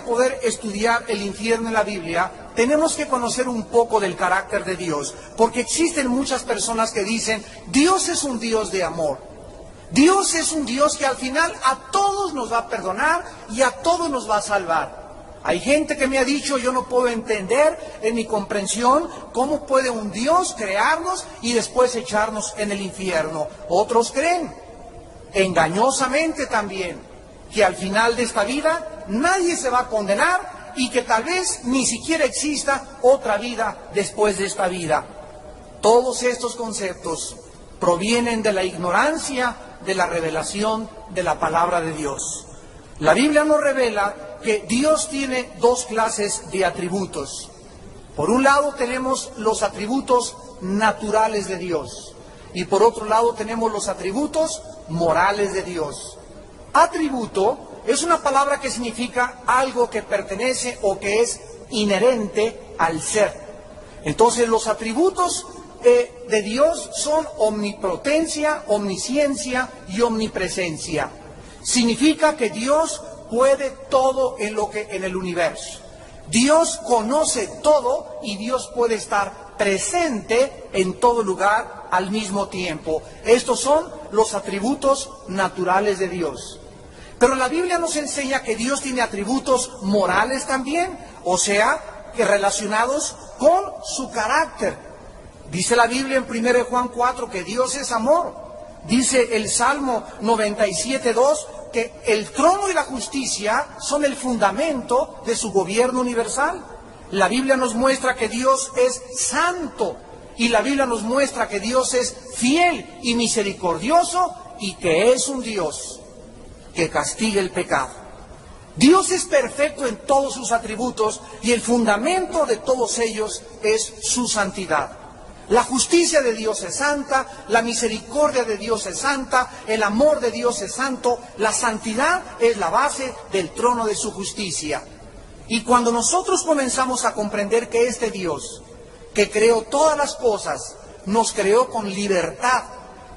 poder estudiar el infierno en la Biblia, tenemos que conocer un poco del carácter de Dios, porque existen muchas personas que dicen, Dios es un Dios de amor. Dios es un Dios que al final a todos nos va a perdonar y a todos nos va a salvar. Hay gente que me ha dicho, yo no puedo entender en mi comprensión cómo puede un Dios crearnos y después echarnos en el infierno. Otros creen, engañosamente también, que al final de esta vida nadie se va a condenar y que tal vez ni siquiera exista otra vida después de esta vida. Todos estos conceptos provienen de la ignorancia de la revelación de la palabra de Dios. La Biblia nos revela que Dios tiene dos clases de atributos. Por un lado tenemos los atributos naturales de Dios y por otro lado tenemos los atributos morales de Dios. Atributo es una palabra que significa algo que pertenece o que es inherente al ser. Entonces los atributos de Dios son omnipotencia, omnisciencia y omnipresencia. Significa que Dios puede todo en el universo. Dios conoce todo y Dios puede estar presente en todo lugar al mismo tiempo. Estos son los atributos naturales de Dios. Pero la Biblia nos enseña que Dios tiene atributos morales también, o sea, que relacionados con su carácter. Dice la Biblia en 1 Juan 4 que Dios es amor. Dice el Salmo 97:2 que el trono y la justicia son el fundamento de su gobierno universal. La Biblia nos muestra que Dios es santo y la Biblia nos muestra que Dios es fiel y misericordioso y que es un Dios que castiga el pecado. Dios es perfecto en todos sus atributos y el fundamento de todos ellos es su santidad. La justicia de Dios es santa, la misericordia de Dios es santa, el amor de Dios es santo, la santidad es la base del trono de su justicia. Y cuando nosotros comenzamos a comprender que este Dios, que creó todas las cosas, nos creó con libertad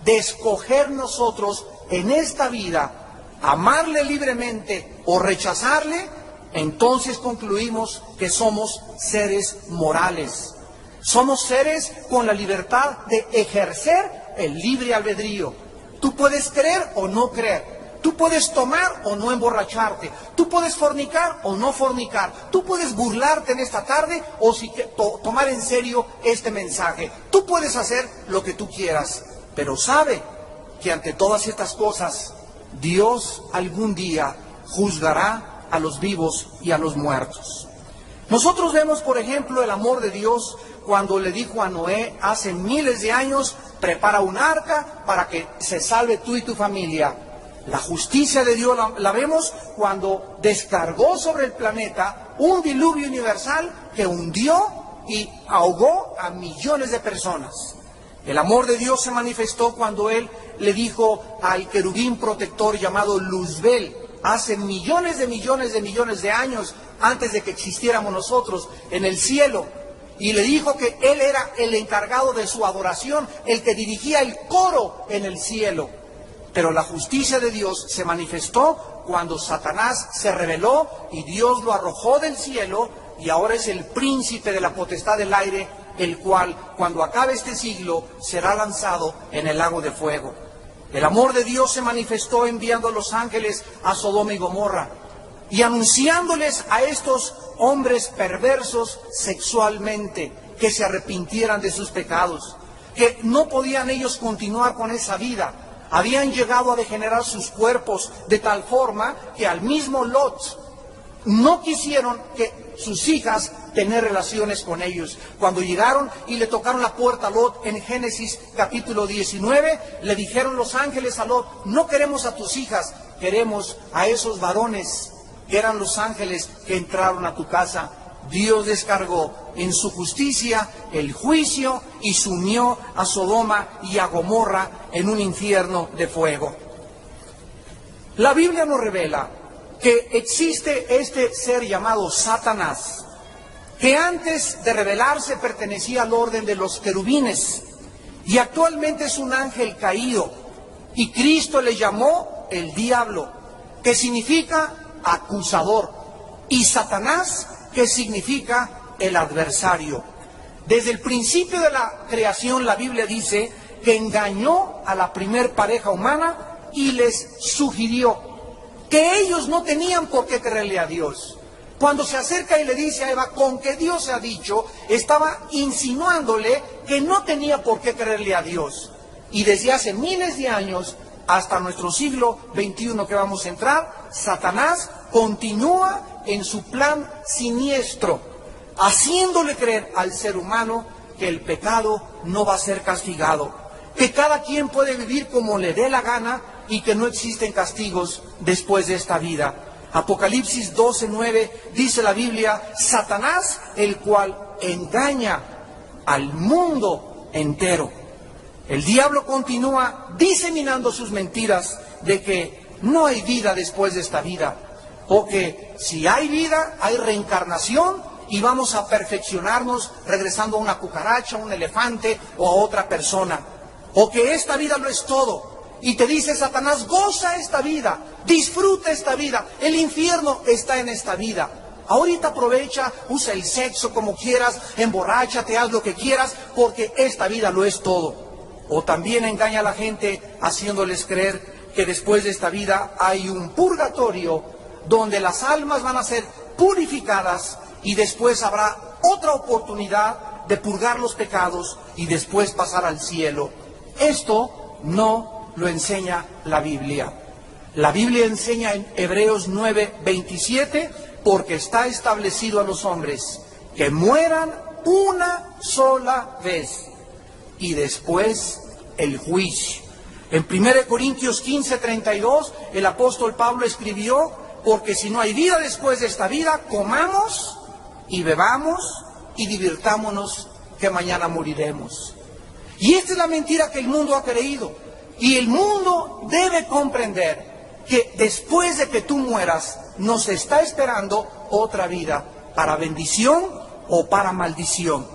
de escoger nosotros en esta vida, amarle libremente o rechazarle, entonces concluimos que somos seres morales. Somos seres con la libertad de ejercer el libre albedrío. Tú puedes creer o no creer. Tú puedes tomar o no emborracharte. Tú puedes fornicar o no fornicar. Tú puedes burlarte en esta tarde o tomar en serio este mensaje. Tú puedes hacer lo que tú quieras. Pero sabe que ante todas estas cosas, Dios algún día juzgará a los vivos y a los muertos. Nosotros vemos, por ejemplo, el amor de Dios cuando le dijo a Noé hace miles de años, prepara un arca para que se salve tú y tu familia. La justicia de Dios la vemos cuando descargó sobre el planeta un diluvio universal que hundió y ahogó a millones de personas. El amor de Dios se manifestó cuando Él le dijo al querubín protector llamado Luzbel, hace millones de años, antes de que existiéramos nosotros, en el cielo, y le dijo que Él era el encargado de su adoración, el que dirigía el coro en el cielo. Pero la justicia de Dios se manifestó cuando Satanás se rebeló y Dios lo arrojó del cielo y ahora es el príncipe de la potestad del aire, el cual, cuando acabe este siglo, será lanzado en el lago de fuego. El amor de Dios se manifestó enviando a los ángeles a Sodoma y Gomorra y anunciándoles a estos hombres perversos sexualmente que se arrepintieran de sus pecados, que no podían ellos continuar con esa vida. Habían llegado a degenerar sus cuerpos de tal forma que al mismo Lot no quisieron que sus hijas tener relaciones con ellos. Cuando llegaron y le tocaron la puerta a Lot en Génesis capítulo 19, le dijeron los ángeles a Lot, no queremos a tus hijas, queremos a esos varones que eran los ángeles que entraron a tu casa. Dios descargó en su justicia el juicio y sumió a Sodoma y a Gomorra en un infierno de fuego. La Biblia nos revela que existe este ser llamado Satanás, que antes de revelarse pertenecía al orden de los querubines y actualmente es un ángel caído, y Cristo le llamó el diablo, que significa acusador. y Satanás, que significa el adversario. Desde el principio de la creación, la Biblia dice que engañó a la primer pareja humana y les sugirió que ellos no tenían por qué creerle a Dios. Cuando se acerca y le dice a Eva, con que Dios se ha dicho, estaba insinuándole que no tenía por qué creerle a Dios. Y desde hace miles de años, hasta nuestro siglo XXI que vamos a entrar, Satanás continúa en su plan siniestro, haciéndole creer al ser humano que el pecado no va a ser castigado, que cada quien puede vivir como le dé la gana y que no existen castigos después de esta vida. Apocalipsis 12:9 dice la Biblia, Satanás, el cual engaña al mundo entero. El diablo continúa diseminando sus mentiras de que no hay vida después de esta vida, o que si hay vida, hay reencarnación y vamos a perfeccionarnos regresando a una cucaracha, a un elefante o a otra persona, o que esta vida lo es todo. Y te dice Satanás, goza esta vida, disfruta esta vida, el infierno está en esta vida. Ahorita aprovecha, usa el sexo como quieras, emborráchate, haz lo que quieras, porque esta vida lo es todo. O también engaña a la gente haciéndoles creer que después de esta vida hay un purgatorio donde las almas van a ser purificadas y después habrá otra oportunidad de purgar los pecados y después pasar al cielo. Esto no lo enseña la Biblia. La Biblia enseña en Hebreos 9:27, porque está establecido a los hombres que mueran una sola vez y después el juicio. En 1 Corintios 15:32, el apóstol Pablo escribió, porque si no hay vida después de esta vida, comamos y bebamos y divirtámonos, que mañana moriremos. Y esta es la mentira que el mundo ha creído. Y el mundo debe comprender que después de que tú mueras, nos está esperando otra vida, para bendición o para maldición.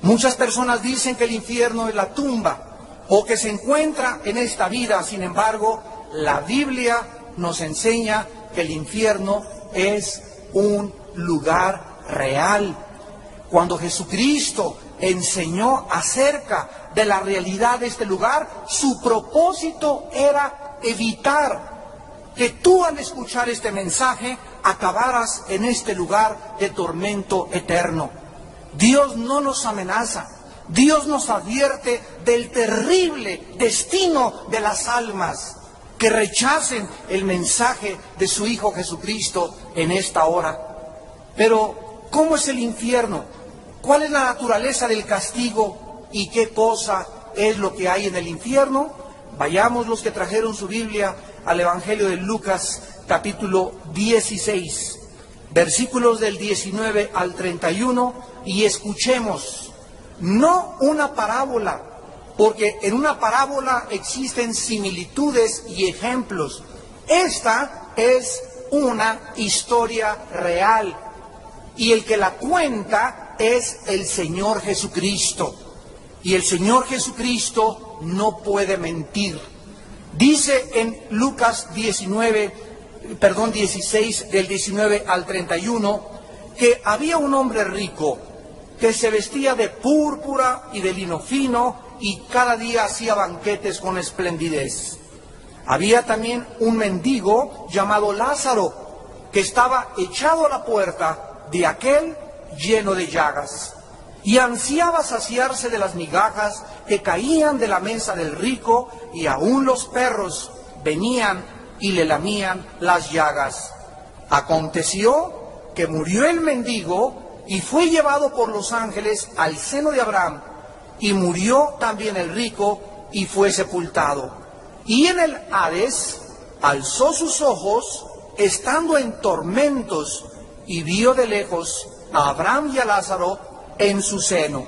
Muchas personas dicen que el infierno es la tumba, o que se encuentra en esta vida. Sin embargo, la Biblia nos enseña que el infierno es un lugar real. Cuando Jesucristo enseñó acerca de la realidad de este lugar, su propósito era evitar que tú, al escuchar este mensaje, acabaras en este lugar de tormento eterno. Dios no nos amenaza, Dios nos advierte del terrible destino de las almas que rechacen el mensaje de su Hijo Jesucristo en esta hora. Pero, ¿cómo es el infierno? ¿Cuál es la naturaleza del castigo y qué cosa es lo que hay en el infierno? Vayamos los que trajeron su Biblia al Evangelio de Lucas, capítulo 16, versículos del 19 al 31, y escuchemos, no una parábola, porque en una parábola existen similitudes y ejemplos. Esta es una historia real, y el que la cuenta es el Señor Jesucristo. Y el Señor Jesucristo no puede mentir. Dice en Lucas 16, del 19 al 31, que había un hombre rico que se vestía de púrpura y de lino fino y cada día hacía banquetes con esplendidez. Había también un mendigo llamado Lázaro, que estaba echado a la puerta de aquel lleno de llagas, y ansiaba saciarse de las migajas que caían de la mesa del rico, y aún los perros venían y le lamían las llagas. Aconteció que murió el mendigo y fue llevado por los ángeles al seno de Abraham, y murió también el rico y fue sepultado. Y en el Hades alzó sus ojos, estando en tormentos, y vio de lejos a Abraham y a Lázaro en su seno.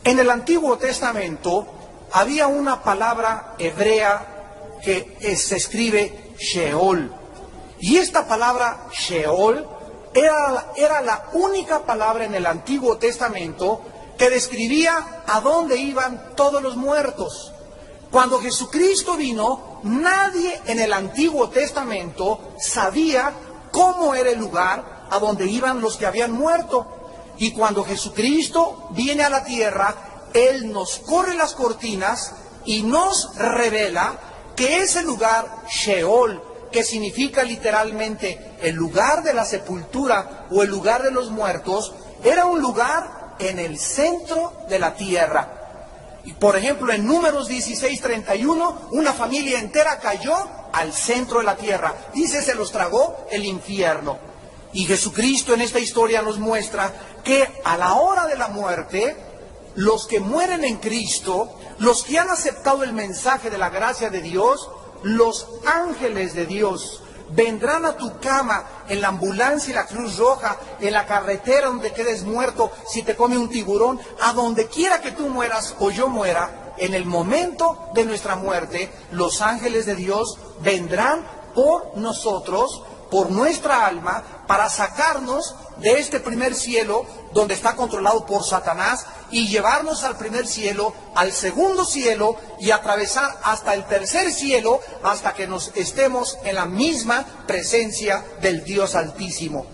En el Antiguo Testamento había una palabra hebrea que se escribe Sheol. Y esta palabra Sheol era la única palabra en el Antiguo Testamento que describía a dónde iban todos los muertos. Cuando Jesucristo vino, nadie en el Antiguo Testamento sabía cómo era el lugar a donde iban los que habían muerto. Y cuando Jesucristo viene a la tierra, Él nos corre las cortinas y nos revela que ese lugar, Sheol, que significa literalmente el lugar de la sepultura o el lugar de los muertos, era un lugar en el centro de la tierra. Y por ejemplo, en Números 16:31, una familia entera cayó al centro de la tierra. Dice, se los tragó el infierno. Y Jesucristo en esta historia nos muestra que a la hora de la muerte, los que mueren en Cristo, los que han aceptado el mensaje de la gracia de Dios, los ángeles de Dios vendrán a tu cama, en la ambulancia y la Cruz Roja, en la carretera donde quedes muerto, si te come un tiburón, a donde quiera que tú mueras o yo muera, en el momento de nuestra muerte, los ángeles de Dios vendrán por nosotros, por nuestra alma, para sacarnos de este primer cielo, donde está controlado por Satanás, y llevarnos al primer cielo, al segundo cielo, y atravesar hasta el tercer cielo, hasta que nos estemos en la misma presencia del Dios Altísimo.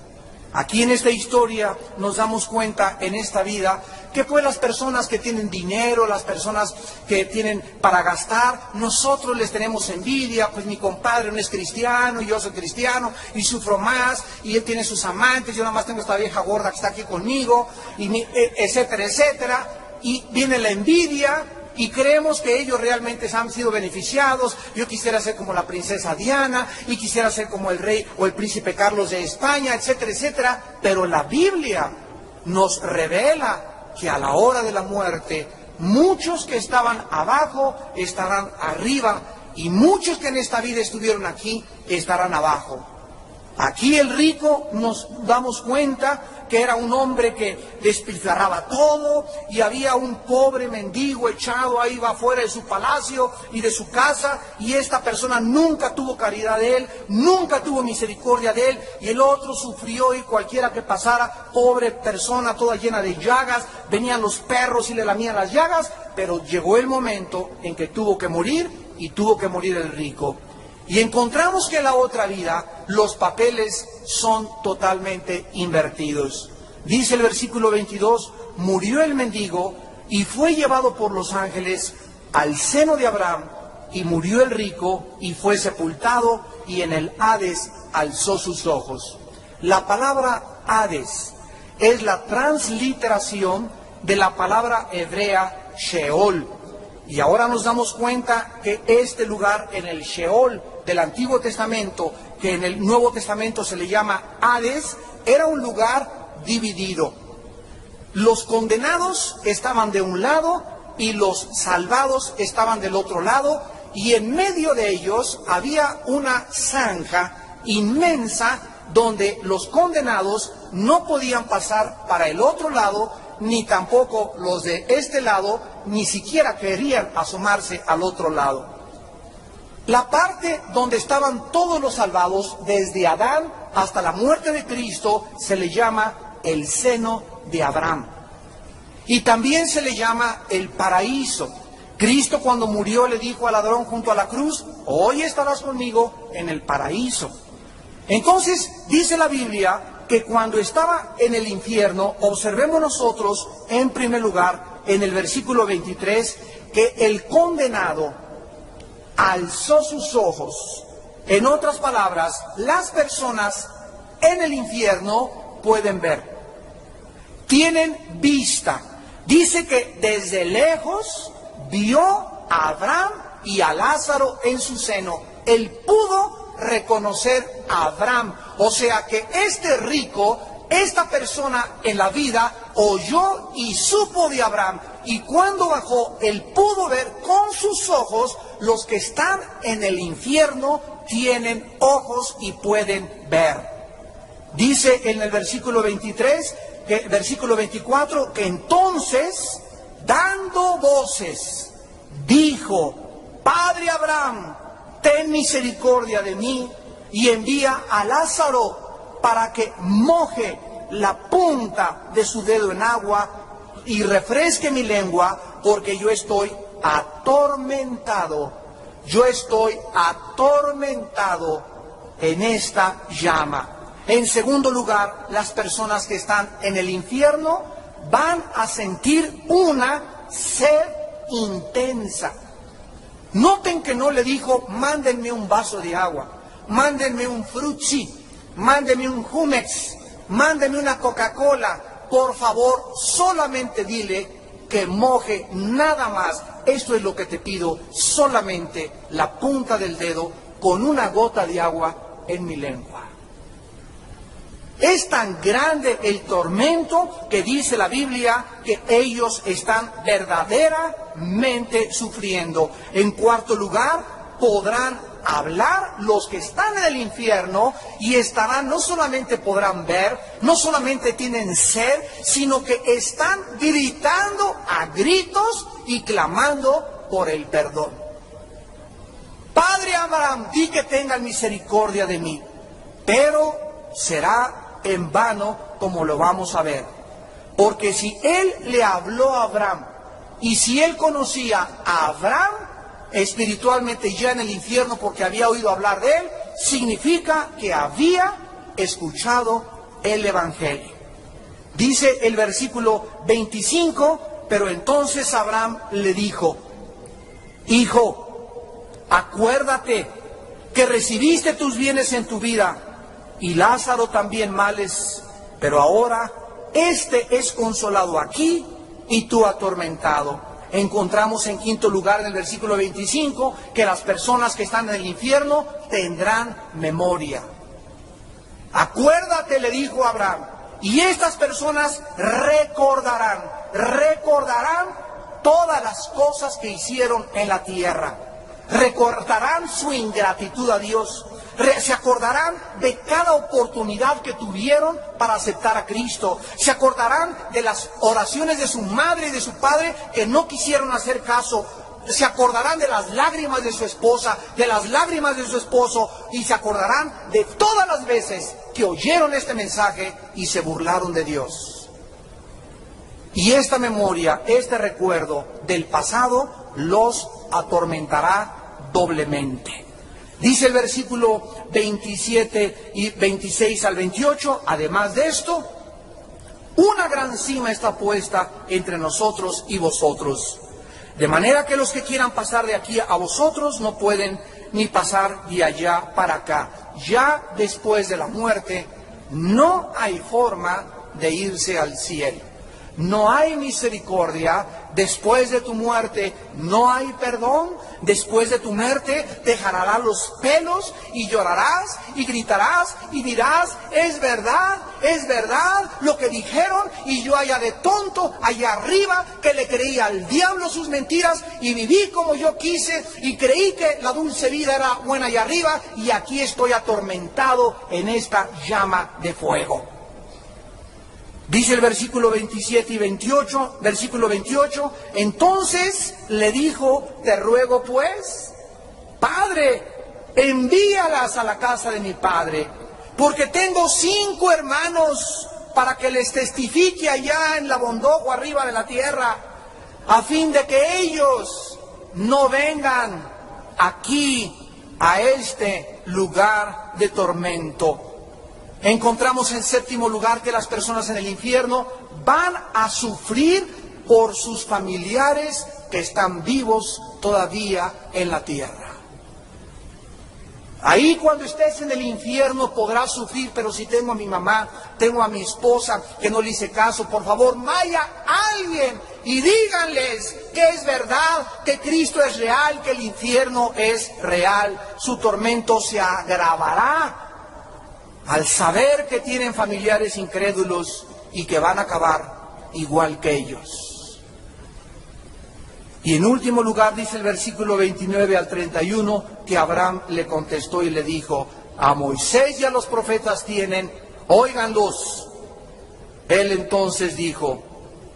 Aquí en esta historia nos damos cuenta en esta vida que pues las personas que tienen dinero, las personas que tienen para gastar, nosotros les tenemos envidia, pues mi compadre no es cristiano, y yo soy cristiano, y sufro más, y él tiene sus amantes, yo nada más tengo esta vieja gorda que está aquí conmigo, y etcétera, etcétera, y viene la envidia, y creemos que ellos realmente han sido beneficiados. Yo quisiera ser como la princesa Diana, y quisiera ser como el rey o el príncipe Carlos de España, etcétera, etcétera. Pero la Biblia nos revela que a la hora de la muerte, muchos que estaban abajo estarán arriba, y muchos que en esta vida estuvieron aquí estarán abajo. Aquí el rico, nos damos cuenta que era un hombre que despilfarraba todo, y había un pobre mendigo echado ahí afuera de su palacio y de su casa, y esta persona nunca tuvo caridad de él, nunca tuvo misericordia de él, y el otro sufrió, y cualquiera que pasara, pobre persona toda llena de llagas, venían los perros y le lamían las llagas, pero llegó el momento en que tuvo que morir, y tuvo que morir el rico. Y encontramos que en la otra vida los papeles son totalmente invertidos. Dice el versículo 22, murió el mendigo y fue llevado por los ángeles al seno de Abraham, y murió el rico y fue sepultado, y en el Hades alzó sus ojos. La palabra Hades es la transliteración de la palabra hebrea Sheol. Y ahora nos damos cuenta que este lugar en el Sheol del Antiguo Testamento, que en el Nuevo Testamento se le llama Hades, era un lugar dividido. Los condenados estaban de un lado y los salvados estaban del otro lado, y en medio de ellos había una zanja inmensa donde los condenados no podían pasar para el otro lado, ni tampoco los de este lado, ni siquiera querían asomarse al otro lado. La parte donde estaban todos los salvados, desde Adán hasta la muerte de Cristo, se le llama el seno de Abraham. Y también se le llama el paraíso. Cristo, cuando murió, le dijo al ladrón junto a la cruz, hoy estarás conmigo en el paraíso. Entonces, dice la Biblia que cuando estaba en el infierno, observemos nosotros, en primer lugar, en el versículo 23, que el condenado alzó sus ojos. En otras palabras, las personas en el infierno pueden ver, tienen vista. Dice que desde lejos vio a Abraham y a Lázaro en su seno. Él pudo reconocer a Abraham. O sea que este rico, esta persona en la vida, oyó y supo de Abraham. Y cuando bajó, él pudo ver con sus ojos. Los que están en el infierno tienen ojos y pueden ver. Dice en el versículo 23, versículo 24, que entonces, dando voces, dijo, Padre Abraham, ten misericordia de mí, y envía a Lázaro para que moje la punta de su dedo en agua y refresque mi lengua, porque yo estoy atormentado en esta llama. En segundo lugar, las personas que están en el infierno van a sentir una sed intensa. Noten que no le dijo, mándenme un vaso de agua, mándenme un frutzi, mándenme un Jumex, mándenme una Coca-Cola. Por favor, solamente dile que moje nada más. Esto es lo que te pido, solamente la punta del dedo con una gota de agua en mi lengua. Es tan grande el tormento que dice la Biblia que ellos están verdaderamente sufriendo. En cuarto lugar, podrán hablar los que están en el infierno y estarán, no solamente podrán ver, no solamente tienen sed, sino que están gritando a gritos y clamando por el perdón. Padre Abraham, di que tengan misericordia de mí, pero será en vano, como lo vamos a ver. Porque si él le habló a Abraham y si él conocía a Abraham espiritualmente ya en el infierno porque había oído hablar de él, significa que había escuchado el Evangelio. Dice el versículo 25, pero entonces Abraham le dijo, hijo, acuérdate que recibiste tus bienes en tu vida y Lázaro también males, pero ahora este es consolado aquí y tú atormentado. Encontramos en quinto lugar en el versículo 25 que las personas que están en el infierno tendrán memoria. Acuérdate, le dijo Abraham, y estas personas recordarán todas las cosas que hicieron en la tierra. Recordarán su ingratitud a Dios. Se acordarán de cada oportunidad que tuvieron para aceptar a Cristo. Se acordarán de las oraciones de su madre y de su padre que no quisieron hacer caso. Se acordarán de las lágrimas de su esposa, de las lágrimas de su esposo, y se acordarán de todas las veces que oyeron este mensaje y se burlaron de Dios. Y esta memoria, este recuerdo del pasado los atormentará doblemente. Dice el versículo 27 y 26 al 28, además de esto, una gran cima está puesta entre nosotros y vosotros, de manera que los que quieran pasar de aquí a vosotros no pueden ni pasar de allá para acá. Ya después de la muerte no hay forma de irse al cielo. No hay misericordia. Después de tu muerte no hay perdón. Después de tu muerte te jalarán los pelos y llorarás y gritarás y dirás, es verdad lo que dijeron, y yo allá de tonto, allá arriba, que le creí al diablo sus mentiras y viví como yo quise y creí que la dulce vida era buena allá arriba, y aquí estoy atormentado en esta llama de fuego. Dice el versículo 27 y 28, versículo 28, entonces le dijo, te ruego pues, Padre, envíalas a la casa de mi padre, porque tengo 5 hermanos para que les testifique allá en la bondojo arriba de la tierra, a fin de que ellos no vengan aquí a este lugar de tormento. Encontramos en séptimo lugar que las personas en el infierno van a sufrir por sus familiares que están vivos todavía en la tierra. Ahí cuando estés en el infierno podrás sufrir, pero si tengo a mi mamá, tengo a mi esposa que no le hice caso, por favor vaya alguien y díganles que es verdad, que Cristo es real, que el infierno es real. Su tormento se agravará al saber que tienen familiares incrédulos y que van a acabar igual que ellos. Y en último lugar dice el versículo 29 al 31 que Abraham le contestó y le dijo, a Moisés y a los profetas tienen, óiganlos. Él entonces dijo,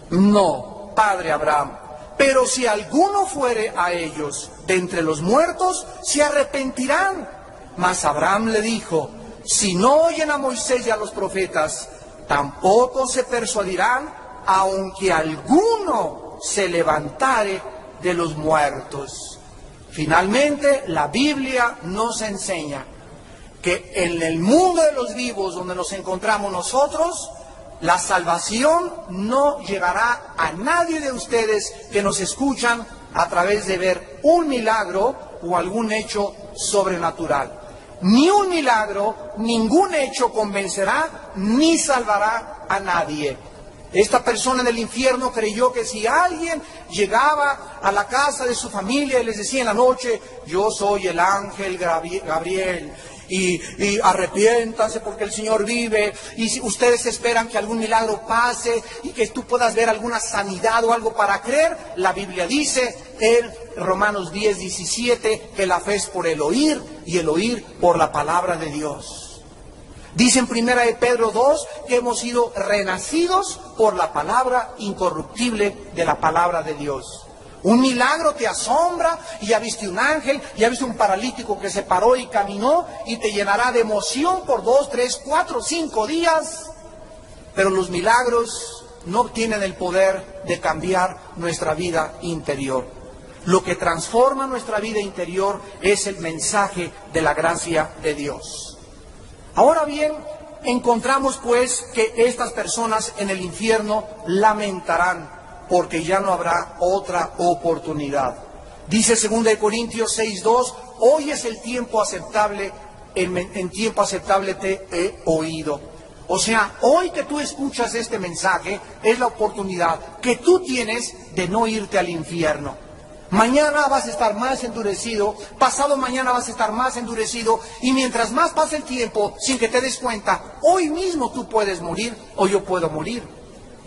no, padre Abraham, pero si alguno fuere a ellos de entre los muertos, se arrepentirán. Mas Abraham le dijo, si no oyen a Moisés y a los profetas, tampoco se persuadirán, aunque alguno se levantare de los muertos. Finalmente, la Biblia nos enseña que en el mundo de los vivos donde nos encontramos nosotros, la salvación no llegará a nadie de ustedes que nos escuchan a través de ver un milagro o algún hecho sobrenatural. Ni un milagro, ningún hecho convencerá ni salvará a nadie. Esta persona en el infierno creyó que si alguien llegaba a la casa de su familia y les decía en la noche, yo soy el ángel Gabriel, y arrepiéntanse porque el Señor vive, y si ustedes esperan que algún milagro pase y que tú puedas ver alguna sanidad o algo para creer, la Biblia dice en Romanos 10:17 que la fe es por el oír y el oír por la palabra de Dios. Dice en 1 de Pedro 2 que hemos sido renacidos por la palabra incorruptible de la palabra de Dios. Un milagro te asombra y ya viste un ángel, ya viste un paralítico que se paró y caminó y te llenará de emoción por 2, 3, 4, 5 días. Pero los milagros no tienen el poder de cambiar nuestra vida interior. Lo que transforma nuestra vida interior es el mensaje de la gracia de Dios. Ahora bien, encontramos pues que estas personas en el infierno lamentarán, porque ya no habrá otra oportunidad. Dice 2 Corintios 6:2, hoy es el tiempo aceptable, en tiempo aceptable te he oído. O sea, hoy que tú escuchas este mensaje, es la oportunidad que tú tienes de no irte al infierno. Mañana vas a estar más endurecido, pasado mañana vas a estar más endurecido, y mientras más pasa el tiempo, sin que te des cuenta, hoy mismo tú puedes morir o yo puedo morir.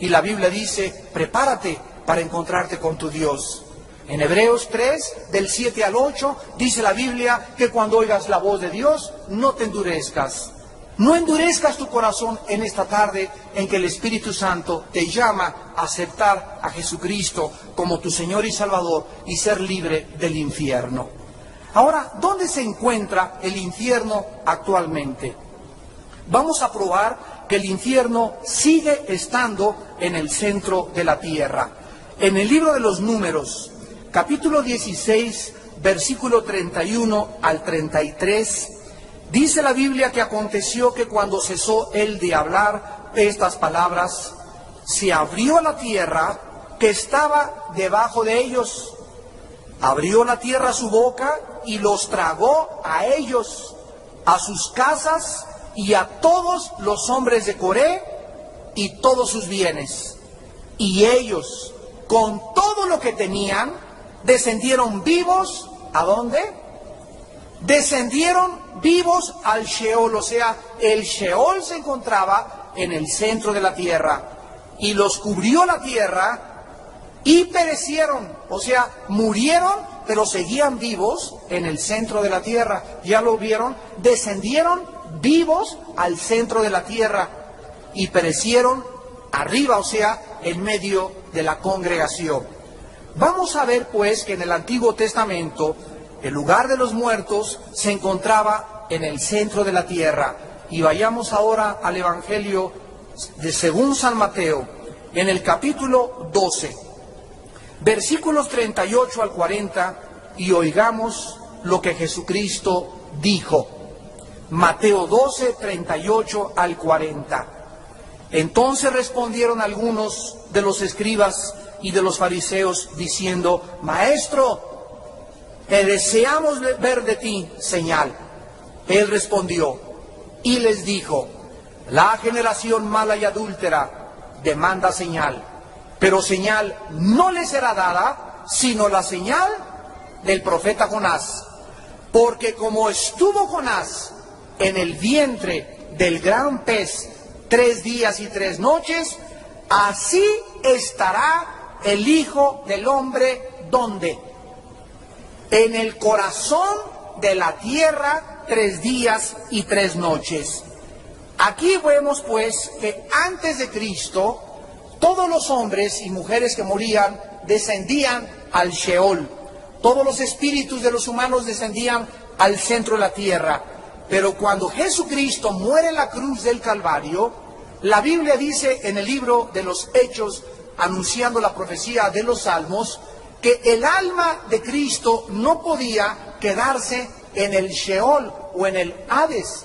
Y la Biblia dice, prepárate para encontrarte con tu Dios. En Hebreos 3, del 7 al 8, dice la Biblia que cuando oigas la voz de Dios, no te endurezcas. No endurezcas tu corazón en esta tarde en que el Espíritu Santo te llama a aceptar a Jesucristo como tu Señor y Salvador y ser libre del infierno. Ahora, ¿dónde se encuentra el infierno actualmente? Vamos a probar que el infierno sigue estando en el centro de la tierra. En el libro de los Números, capítulo 16, versículo 31 al 33, dice la Biblia que aconteció que cuando cesó él de hablar estas palabras, se abrió la tierra que estaba debajo de ellos. Abrió la tierra su boca y los tragó a ellos, a sus casas y a todos los hombres de Coré y todos sus bienes. Y ellos, con todo lo que tenían, descendieron vivos, ¿a dónde? Descendieron vivos al Sheol, o sea, el Sheol se encontraba en el centro de la tierra, y los cubrió la tierra, y perecieron, o sea, murieron, pero seguían vivos en el centro de la tierra. ¿Ya lo vieron? Descendieron vivos al centro de la tierra y perecieron arriba, o sea, en medio de la congregación. Vamos a ver pues que en el Antiguo Testamento el lugar de los muertos se encontraba en el centro de la tierra. Y vayamos ahora al Evangelio de según San Mateo, en el capítulo 12, versículos 38 al 40, y oigamos lo que Jesucristo dijo. Mateo 12, 38 al 40. Entonces respondieron algunos de los escribas y de los fariseos diciendo, Maestro, deseamos ver de ti señal. Él respondió y les dijo, la generación mala y adúltera demanda señal, pero señal no le será dada, sino la señal del profeta Jonás. Porque como estuvo Jonás en el vientre del gran pez 3 días y 3 noches, así estará el Hijo del Hombre, ¿dónde? En el corazón de la tierra 3 días y 3 noches. Aquí vemos pues que antes de Cristo, todos los hombres y mujeres que morían descendían al Sheol. Todos los espíritus de los humanos descendían al centro de la tierra. Pero cuando Jesucristo muere en la cruz del Calvario, la Biblia dice en el libro de los Hechos, anunciando la profecía de los Salmos, que el alma de Cristo no podía quedarse en el Sheol o en el Hades.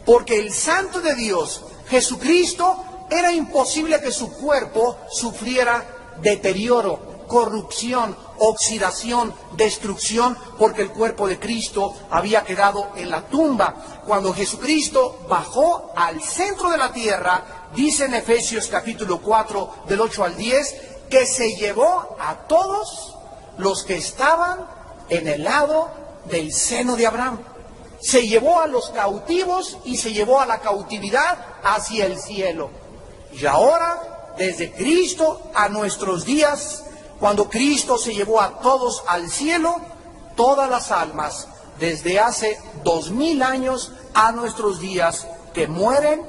Porque el Santo de Dios, Jesucristo, era imposible que su cuerpo sufriera deterioro, corrupción, oxidación, destrucción, porque el cuerpo de Cristo había quedado en la tumba. Cuando Jesucristo bajó al centro de la tierra, dice en Efesios capítulo 4, del 8 al 10, que se llevó a todos los que estaban en el lado del seno de Abraham. Se llevó a los cautivos y se llevó a la cautividad hacia el cielo. Y ahora, desde Cristo a nuestros días, cuando Cristo se llevó a todos al cielo, todas las almas, desde hace 2000 años a nuestros días, que mueren,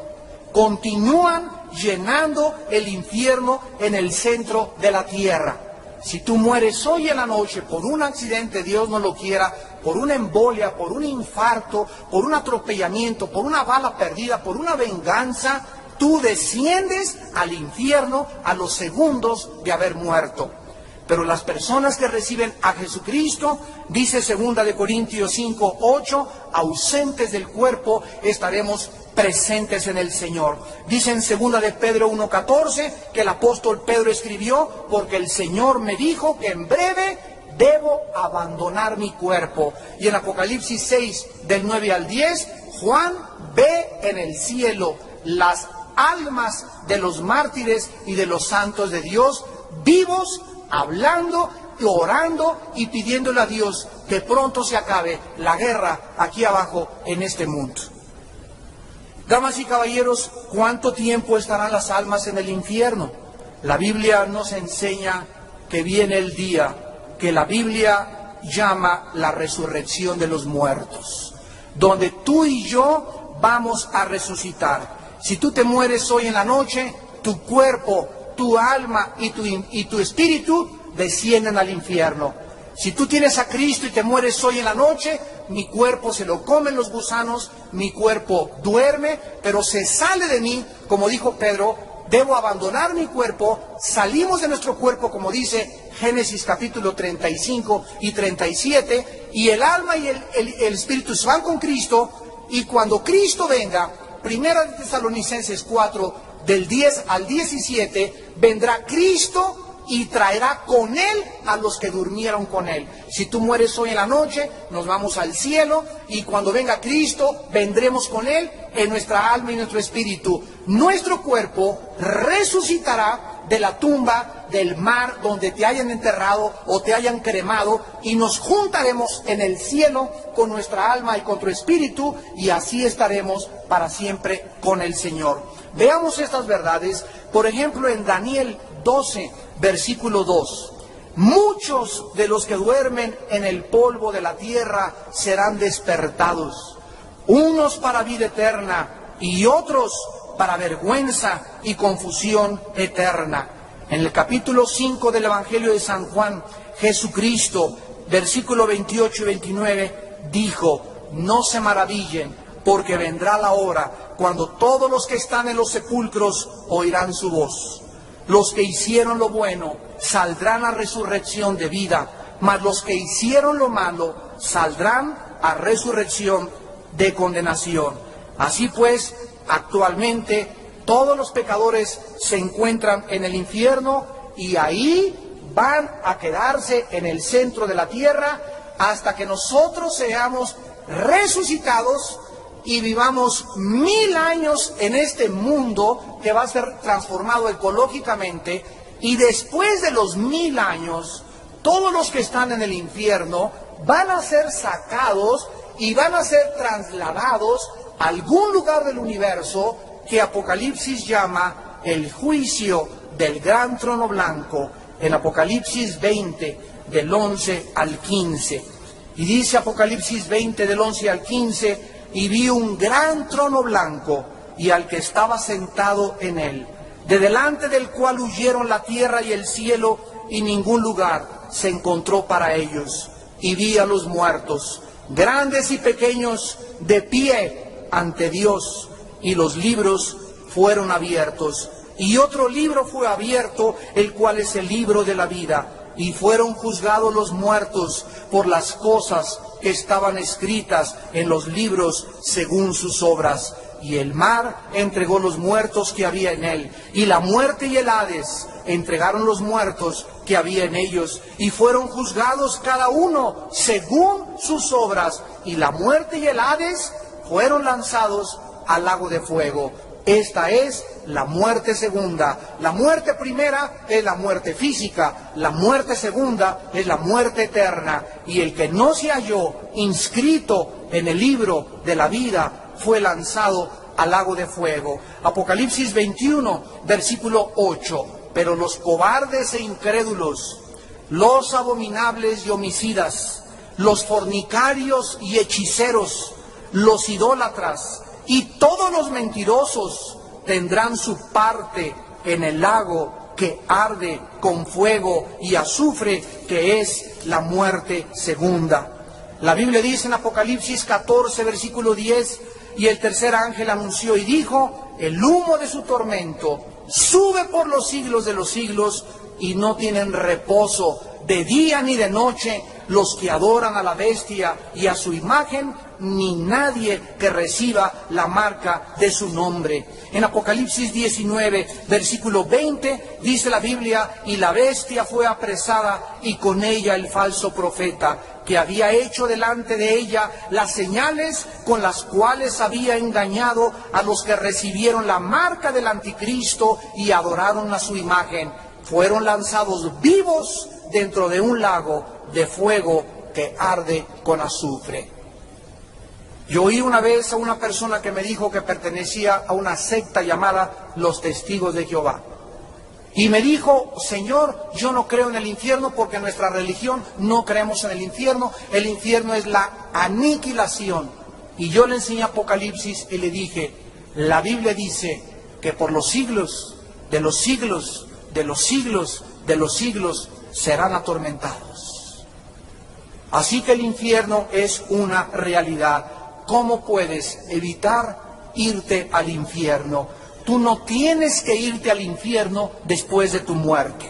continúan llenando el infierno en el centro de la tierra. Si tú mueres hoy en la noche por un accidente, Dios no lo quiera, por una embolia, por un infarto, por un atropellamiento, por una bala perdida, por una venganza, tú desciendes al infierno a los segundos de haber muerto. Pero las personas que reciben a Jesucristo, dice 2 Corintios 5, 8, ausentes del cuerpo, estaremos presentes en el Señor. Dice en 2 Pedro 1, 14, que el apóstol Pedro escribió, porque el Señor me dijo que en breve debo abandonar mi cuerpo. Y en Apocalipsis 6, del 9 al 10, Juan ve en el cielo las almas de los mártires y de los santos de Dios, vivos, hablando, orando y pidiéndole a Dios que pronto se acabe la guerra aquí abajo en este mundo. Damas y caballeros, ¿cuánto tiempo estarán las almas en el infierno? La Biblia nos enseña que viene el día que la Biblia llama la resurrección de los muertos, donde tú y yo vamos a resucitar. Si tú te mueres hoy en la noche, tu cuerpo, tu alma y tu espíritu descienden al infierno. Si tú tienes a Cristo y te mueres hoy en la noche, mi cuerpo se lo comen los gusanos, mi cuerpo duerme, pero se sale de mí, como dijo Pedro, debo abandonar mi cuerpo, salimos de nuestro cuerpo, como dice Génesis capítulo 35 y 37, y el alma y el espíritu se van con Cristo, y cuando Cristo venga, 1 Tesalonicenses 4, del 10 al 17, vendrá Cristo y traerá con Él a los que durmieron con Él. Si tú mueres hoy en la noche, nos vamos al cielo, y cuando venga Cristo, vendremos con Él en nuestra alma y nuestro espíritu. Nuestro cuerpo resucitará de la tumba, del mar, donde te hayan enterrado o te hayan cremado, y nos juntaremos en el cielo con nuestra alma y con tu espíritu, y así estaremos para siempre con el Señor. Veamos estas verdades, por ejemplo, en Daniel 12, versículo 2. Muchos de los que duermen en el polvo de la tierra serán despertados, unos para vida eterna y otros para vergüenza y confusión eterna. En el capítulo 5 del Evangelio de San Juan, Jesucristo, versículo 28 y 29, dijo: no se maravillen, porque vendrá la hora cuando todos los que están en los sepulcros oirán su voz. Los que hicieron lo bueno saldrán a resurrección de vida, mas los que hicieron lo malo saldrán a resurrección de condenación. Así pues, actualmente todos los pecadores se encuentran en el infierno, y ahí van a quedarse en el centro de la tierra hasta que nosotros seamos resucitados y vivamos 1000 años en este mundo que va a ser transformado ecológicamente, y después de los 1000 años, todos los que están en el infierno van a ser sacados y van a ser trasladados a algún lugar del universo que Apocalipsis llama el juicio del gran trono blanco, en Apocalipsis 20, del 11 al 15. Y dice Apocalipsis 20, del 11 al 15, y vi un gran trono blanco y al que estaba sentado en él, de delante del cual huyeron la tierra y el cielo, y ningún lugar se encontró para ellos. Y vi a los muertos, grandes y pequeños, de pie ante Dios, y los libros fueron abiertos. Y otro libro fue abierto, el cual es el libro de la vida, y fueron juzgados los muertos por las cosas que estaban escritas en los libros según sus obras. Y el mar entregó los muertos que había en él, y la muerte y el Hades entregaron los muertos que había en ellos, y fueron juzgados cada uno según sus obras, y la muerte y el Hades fueron lanzados al lago de fuego. Esta es la muerte segunda. La muerte primera es la muerte física, la muerte segunda es la muerte eterna, y el que no se halló inscrito en el libro de la vida fue lanzado al lago de fuego. Apocalipsis 21, versículo 8. Pero los cobardes e incrédulos, los abominables y homicidas, los fornicarios y hechiceros, los idólatras y todos los mentirosos tendrán su parte en el lago que arde con fuego y azufre, que es la muerte segunda. La Biblia dice en Apocalipsis 14, versículo 10, y el tercer ángel anunció y dijo: el humo de su tormento sube por los siglos de los siglos, y no tienen reposo de día ni de noche los que adoran a la bestia y a su imagen, ni nadie que reciba la marca de su nombre. En Apocalipsis 19, versículo 20, dice la Biblia: y la bestia fue apresada, y con ella el falso profeta, que había hecho delante de ella las señales con las cuales había engañado a los que recibieron la marca del anticristo y adoraron a su imagen. Fueron lanzados vivos dentro de un lago de fuego que arde con azufre. Yo oí una vez a una persona que me dijo que pertenecía a una secta llamada los Testigos de Jehová. Y me dijo: Señor, yo no creo en el infierno porque en nuestra religión no creemos en el infierno. El infierno es la aniquilación. Y yo le enseñé Apocalipsis y le dije: la Biblia dice que por los siglos, de los siglos, de los siglos, de los siglos serán atormentados. Así que el infierno es una realidad. ¿Cómo puedes evitar irte al infierno? Tú no tienes que irte al infierno después de tu muerte.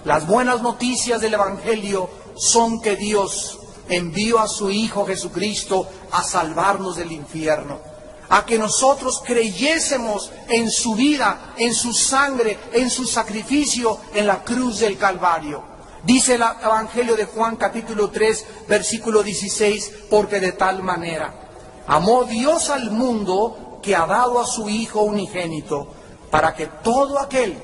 Las buenas noticias del Evangelio son que Dios envió a su Hijo Jesucristo a salvarnos del infierno, a que nosotros creyésemos en su vida, en su sangre, en su sacrificio en la cruz del Calvario. Dice el Evangelio de Juan capítulo 3, versículo 16, porque de tal manera amó Dios al mundo que ha dado a su Hijo unigénito, para que todo aquel,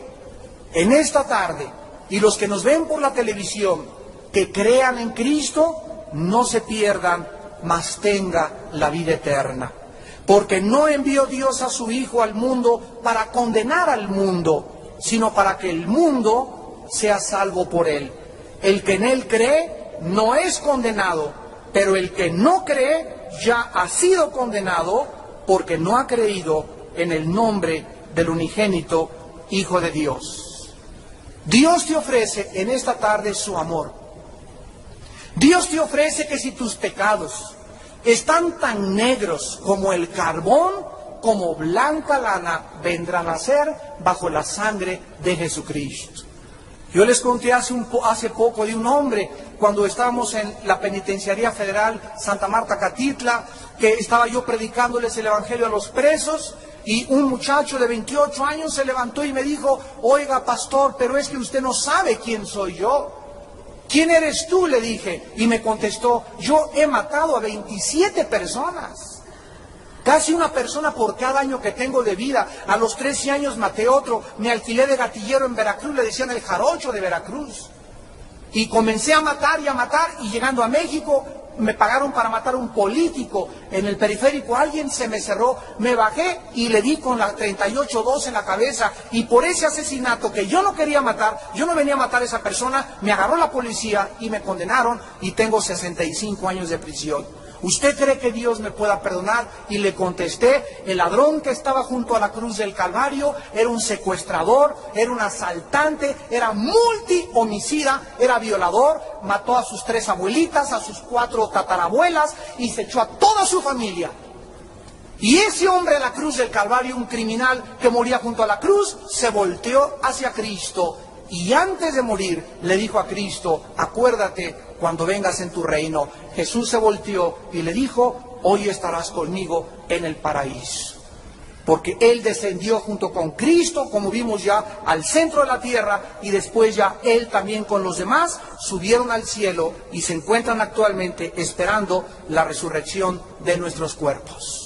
en esta tarde, y los que nos ven por la televisión, que crean en Cristo, no se pierdan, mas tenga la vida eterna. Porque no envió Dios a su Hijo al mundo para condenar al mundo, sino para que el mundo sea salvo por él. El que en él cree no es condenado, pero el que no cree ya ha sido condenado porque no ha creído en el nombre del unigénito Hijo de Dios. Dios te ofrece en esta tarde su amor. Dios te ofrece que si tus pecados están tan negros como el carbón, como blanca lana, vendrán a ser bajo la sangre de Jesucristo. Yo les conté hace poco de un hombre, cuando estábamos en la Penitenciaría Federal Santa Marta Catitla, que estaba yo predicándoles el Evangelio a los presos, y un muchacho de 28 años se levantó y me dijo: oiga, pastor, pero es que usted no sabe quién soy yo. ¿Quién eres tú?, le dije, y me contestó: yo he matado a 27 personas. Casi una persona por cada año que tengo de vida. A los 13 años maté otro, me alquilé de gatillero en Veracruz, le decían el jarocho de Veracruz. Y comencé a matar, y llegando a México, me pagaron para matar a un político en el periférico. Alguien se me cerró, me bajé y le di con la 38-2 en la cabeza. Y por ese asesinato que yo no quería matar, yo no venía a matar a esa persona, me agarró la policía y me condenaron y tengo 65 años de prisión. ¿Usted cree que Dios me pueda perdonar? Y le contesté: el ladrón que estaba junto a la cruz del Calvario era un secuestrador, era un asaltante, era multihomicida, era violador, mató a sus 3 abuelitas, a sus 4 tatarabuelas y se echó a toda su familia. Y ese hombre en la cruz del Calvario, un criminal que moría junto a la cruz, se volteó hacia Cristo y antes de morir le dijo a Cristo, acuérdate cuando vengas en tu reino. Jesús se volteó y le dijo, hoy estarás conmigo en el paraíso. Porque Él descendió junto con Cristo, como vimos ya, al centro de la tierra, y después ya Él también con los demás subieron al cielo y se encuentran actualmente esperando la resurrección de nuestros cuerpos.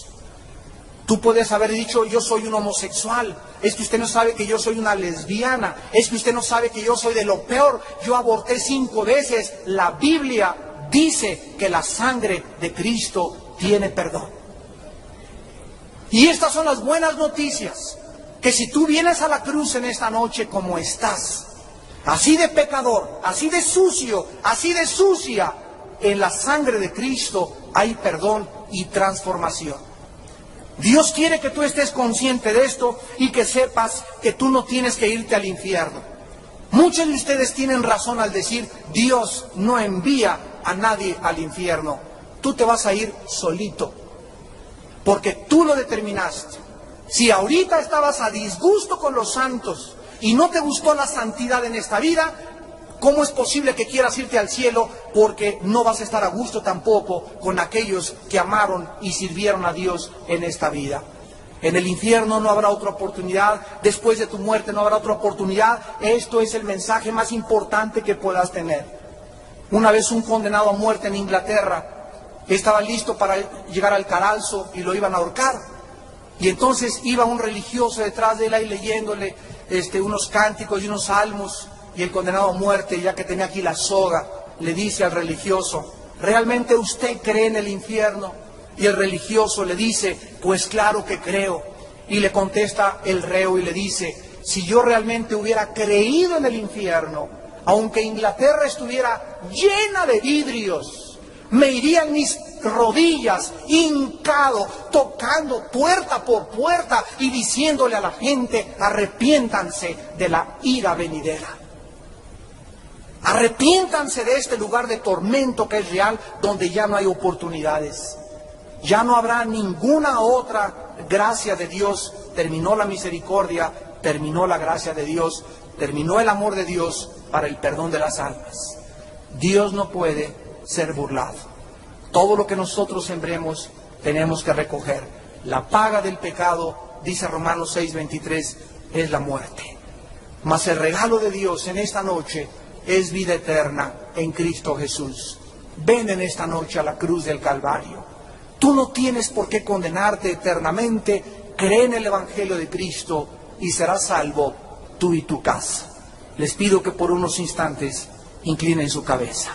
Tú puedes haber dicho, yo soy un homosexual, es que usted no sabe que yo soy una lesbiana, es que usted no sabe que yo soy de lo peor, yo aborté 5 veces. La Biblia dice que la sangre de Cristo tiene perdón. Y estas son las buenas noticias, que si tú vienes a la cruz en esta noche como estás, así de pecador, así de sucio, así de sucia, en la sangre de Cristo hay perdón y transformación. Dios quiere que tú estés consciente de esto y que sepas que tú no tienes que irte al infierno. Muchos de ustedes tienen razón al decir, Dios no envía a nadie al infierno. Tú te vas a ir solito, porque tú lo determinaste. Si ahorita estabas a disgusto con los santos y no te gustó la santidad en esta vida, ¿cómo es posible que quieras irte al cielo? Porque no vas a estar a gusto tampoco con aquellos que amaron y sirvieron a Dios en esta vida. En el infierno no habrá otra oportunidad, después de tu muerte no habrá otra oportunidad. Esto es el mensaje más importante que puedas tener. Una vez un condenado a muerte en Inglaterra estaba listo para llegar al cadalso y lo iban a ahorcar. Y entonces iba un religioso detrás de él ahí leyéndole unos cánticos y unos salmos. Y el condenado a muerte, ya que tenía aquí la soga, le dice al religioso, ¿realmente usted cree en el infierno? Y el religioso le dice, pues claro que creo. Y le contesta el reo y le dice, si yo realmente hubiera creído en el infierno, aunque Inglaterra estuviera llena de vidrios, me iría en mis rodillas, hincado, tocando puerta por puerta y diciéndole a la gente, arrepiéntanse de la ira venidera. Arrepiéntanse de este lugar de tormento que es real, donde ya no hay oportunidades. Ya no habrá ninguna otra gracia de Dios. Terminó la misericordia, terminó la gracia de Dios, terminó el amor de Dios para el perdón de las almas. Dios no puede ser burlado. Todo lo que nosotros sembremos tenemos que recoger. La paga del pecado, dice Romanos 6:23, es la muerte. Mas el regalo de Dios en esta noche es vida eterna en Cristo Jesús. Ven en esta noche a la cruz del Calvario. Tú no tienes por qué condenarte eternamente. Cree en el Evangelio de Cristo y serás salvo tú y tu casa. Les pido que por unos instantes inclinen su cabeza.